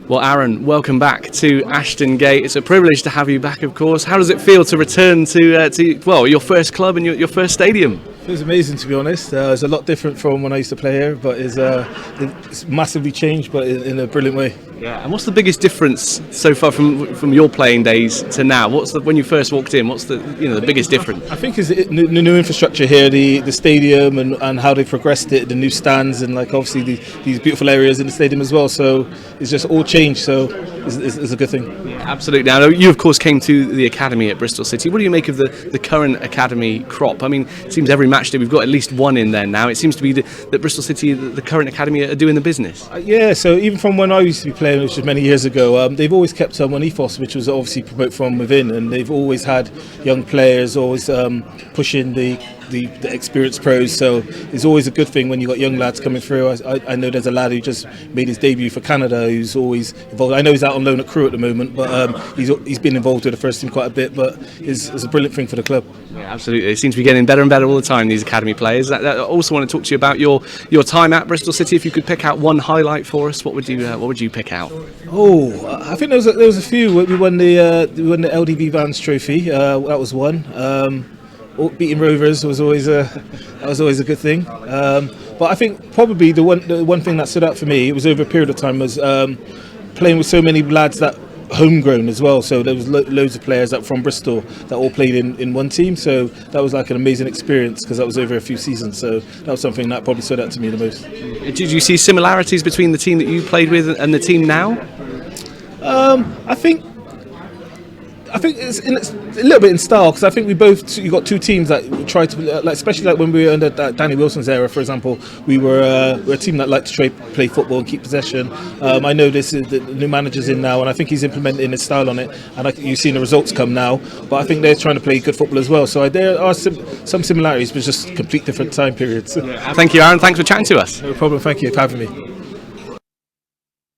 Well, Aaron, welcome back to Ashton Gate. It's a privilege to have you back, of course. How does it feel to return to your first club and your first stadium? It was amazing, to be honest. It's a lot different from when I used to play here, but it's massively changed, but in a brilliant way. Yeah. And what's the biggest difference so far from your playing days to now? When you first walked in? What's the biggest difference? I think it's the new infrastructure here, the stadium, and how they progressed it, the new stands, and like obviously these beautiful areas in the stadium as well. So it's just all changed. So it's a good thing. Yeah, absolutely. Now you of course came to the academy at Bristol City. What do you make of the current academy crop? I mean, it seems every match day we've got at least one in there now. It seems to be that Bristol City, the current academy, are doing the business. Yeah. So even from when I used to be playing, which was many years ago, they've always kept one ethos, which was obviously promote from within, and they've always had young players always pushing the experienced pros. So it's always a good thing when you got young lads coming through. I know there's a lad who just made his debut for Canada who's always involved. I know he's out on loan at Crewe at the moment, but he's been involved with the first team quite a bit, but it's a brilliant thing for the club. Yeah, absolutely. It seems to be getting better and better all the time, these academy players. I also want to talk to you about your time at Bristol City. If you could pick out one highlight for us, what would you pick out? Oh, I think there was a few. We won the LDV Vans Trophy. That was one. Beating Rovers was always a good thing. But I think probably the one thing that stood out for me, it was over a period of time, was playing with so many lads that homegrown as well. So there was loads of players that from Bristol that all played in one team. So that was like an amazing experience because that was over a few seasons. So that was something that probably stood out to me the most. Did you see similarities between the team that you played with and the team now? I think it's a little bit in style because I think you got two teams that try to especially like when we were under Danny Wilson's era, for example. We were a team that liked to play football and keep possession. I know the new manager's in now, and I think he's implementing his style on it, and you've seen the results come now. But I think they're trying to play good football as well. So there are some similarities, but just complete different time periods. Thank you, Aaron. Thanks for chatting to us. No problem. Thank you for having me.